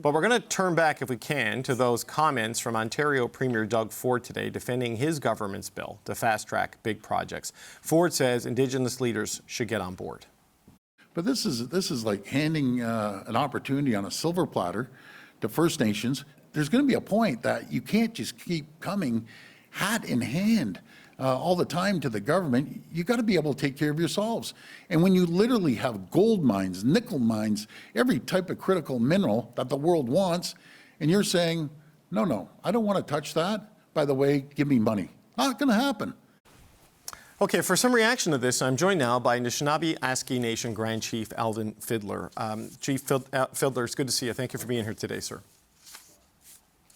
But we're going to turn back, if we can, to those comments from Ontario Premier Doug Ford today defending his government's bill to fast-track big projects. Ford says Indigenous leaders should get on board. But this is like handing an opportunity on a silver platter to First Nations. There's going to be a point that you can't just keep coming hat in hand all the time to the government. You got to be able to take care of yourselves. And when you literally have gold mines, nickel mines, every type of critical mineral that the world wants, and you're saying, no, I don't want to touch that. By the way, give me money. Not going to happen. Okay, for some reaction to this, I'm joined now by Nishnawbe Aski Nation Grand Chief Alvin Fiddler. Chief Fiddler, it's good to see you. Thank you for being here today, sir.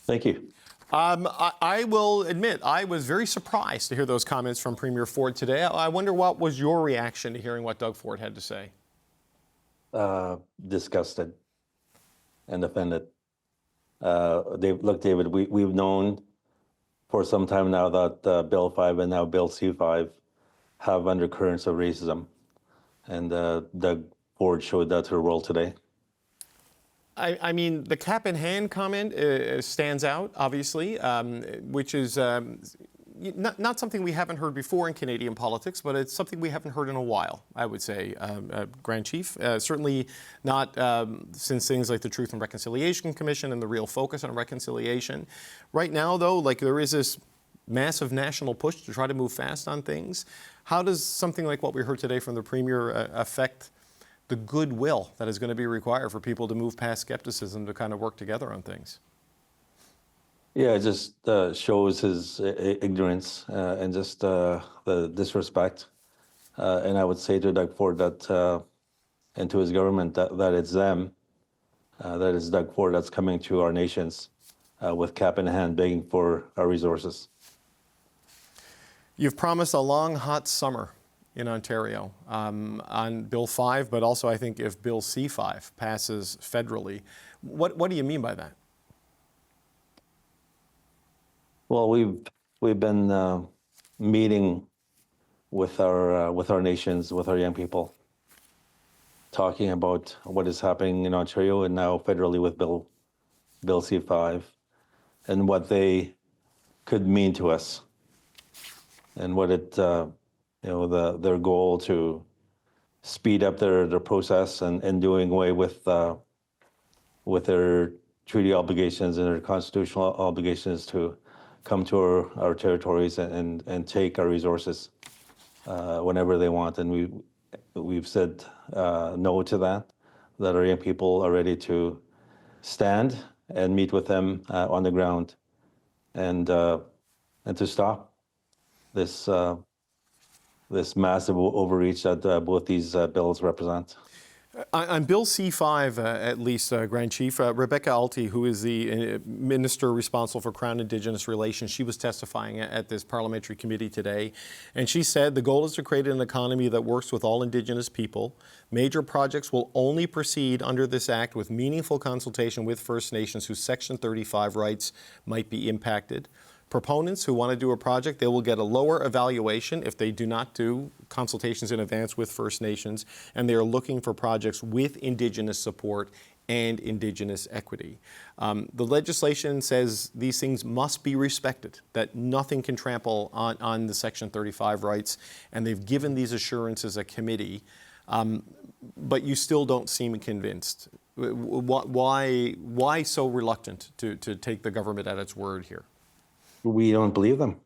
Thank you. I will admit, I was very surprised to hear those comments from Premier Ford today. I wonder what was your reaction to hearing what Doug Ford had to say? Disgusted and offended. David, we've known for some time now that Bill 5 and now Bill C5 have undercurrents of racism. And Doug Ford showed that to the world today. I mean, the cap in hand comment stands out, obviously, which is not something we haven't heard before in Canadian politics, but it's something we haven't heard in a while, I would say, Grand Chief. Certainly not since things like the Truth and Reconciliation Commission and the real focus on reconciliation. Right now, though, like there is this massive national push to try to move fast on things. How does something like what we heard today from the Premier affect the goodwill that is going to be required for people to move past skepticism to kind of work together on things? Yeah, it just shows his ignorance and just the disrespect. And I would say to Doug Ford that, and to his government, that it's them, that it's Doug Ford that's coming to our nations with cap in hand, begging for our resources. You've promised a long, hot summer in Ontario on Bill 5, but also I think if Bill C5 passes federally. What do you mean by that? Well, we've been meeting with our nations, with our young people, talking about what is happening in Ontario and now federally with Bill C5 and what they could mean to us and what it their goal to speed up their process and doing away with their treaty obligations and their constitutional obligations to come to our territories and take our resources whenever they want. And we've said no to that our young people are ready to stand and meet with them on the ground and to stop this massive overreach that both these bills represent. On Bill C5, at least, Grand Chief, Rebecca Alty, who is the minister responsible for Crown Indigenous relations, she was testifying at this parliamentary committee today, and she said the goal is to create an economy that works with all Indigenous people. Major projects will only proceed under this act with meaningful consultation with First Nations whose Section 35 rights might be impacted. Proponents who want to do a project, they will get a lower evaluation if they do not do consultations in advance with First Nations, and they are looking for projects with Indigenous support and Indigenous equity. The legislation says these things must be respected, that nothing can trample on the Section 35 rights, and they've given these assurances a committee, but you still don't seem convinced. Why so reluctant to take the government at its word here? We don't believe them.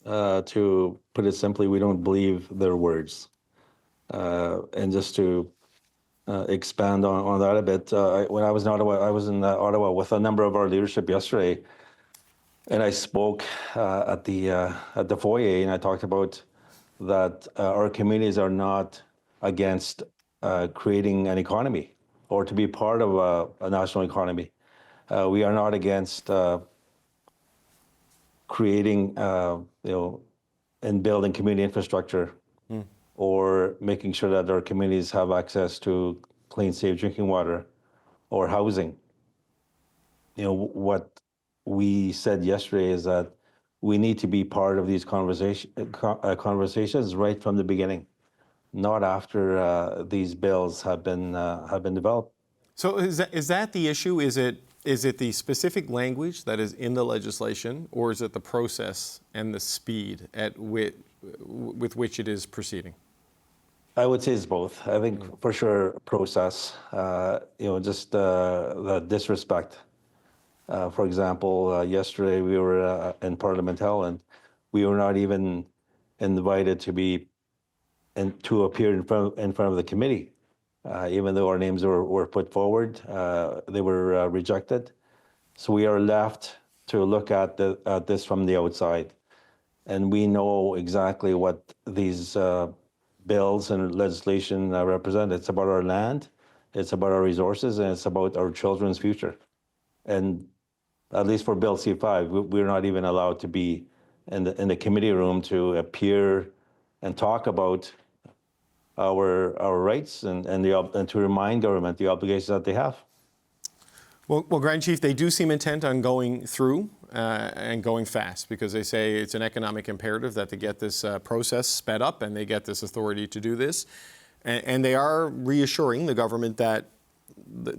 To put it simply, we don't believe their words. And just to expand on that a bit, when I was in Ottawa, I was in Ottawa with a number of our leadership yesterday, and I spoke at the foyer, and I talked about that our communities are not against creating an economy or to be part of a national economy. We are not against creating, and building community infrastructure or making sure that our communities have access to clean, safe drinking water or housing. What we said yesterday is that we need to be part of these conversations right from the beginning, not after these bills have been developed. So is that the issue? Is it the specific language that is in the legislation, or is it the process and the speed with which it is proceeding? I would say it's both. I think for sure process, just the disrespect. For example, yesterday we were in Parliament Hill and we were not even invited to appear in front of the committee. Even though our names were put forward, they were rejected. So we are left to look at this from the outside. And we know exactly what these bills and legislation represent. It's about our land, it's about our resources, and it's about our children's future. And at least for Bill C5, we're not even allowed to be in the committee room to appear and talk about our rights and to remind government the obligations that they have. Well, Grand Chief, they do seem intent on going through and going fast, because they say it's an economic imperative that they get this process sped up and they get this authority to do this. And they are reassuring the government that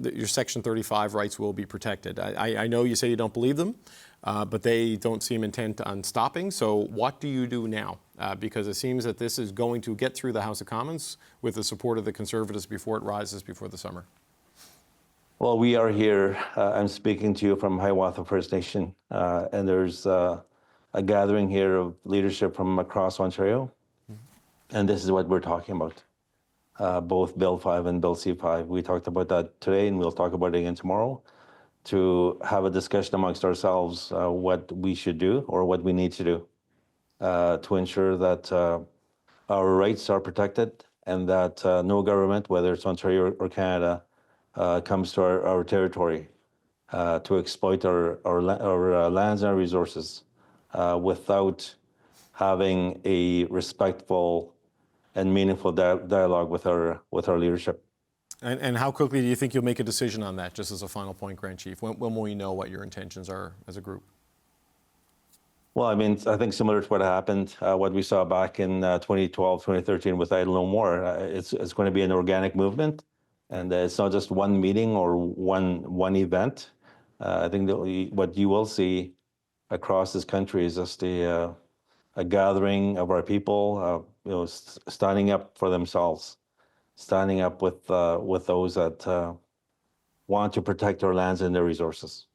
your Section 35 rights will be protected. I know you say you don't believe them, but they don't seem intent on stopping. So what do you do now? Because it seems that this is going to get through the House of Commons with the support of the Conservatives before it rises before the summer. Well, we are here. I'm speaking to you from Hiawatha First Nation, and there's a gathering here of leadership from across Ontario, and this is what we're talking about. Both Bill 5 and Bill C5. We talked about that today, and we'll talk about it again tomorrow, to have a discussion amongst ourselves what we should do or what we need to do to ensure that our rights are protected and that no government, whether it's Ontario or Canada, comes to our territory to exploit our lands and our resources without having a respectful and meaningful dialogue with our leadership. And how quickly do you think you'll make a decision on that, just as a final point, Grand Chief? When will we know what your intentions are as a group? Well, I mean, I think similar to what happened, what we saw back in 2012, 2013 with Idle No More, it's going to be an organic movement. And it's not just one meeting or one event. I think that what you will see across this country is just a gathering of our people, standing up for themselves, standing up with those that want to protect our lands and their resources.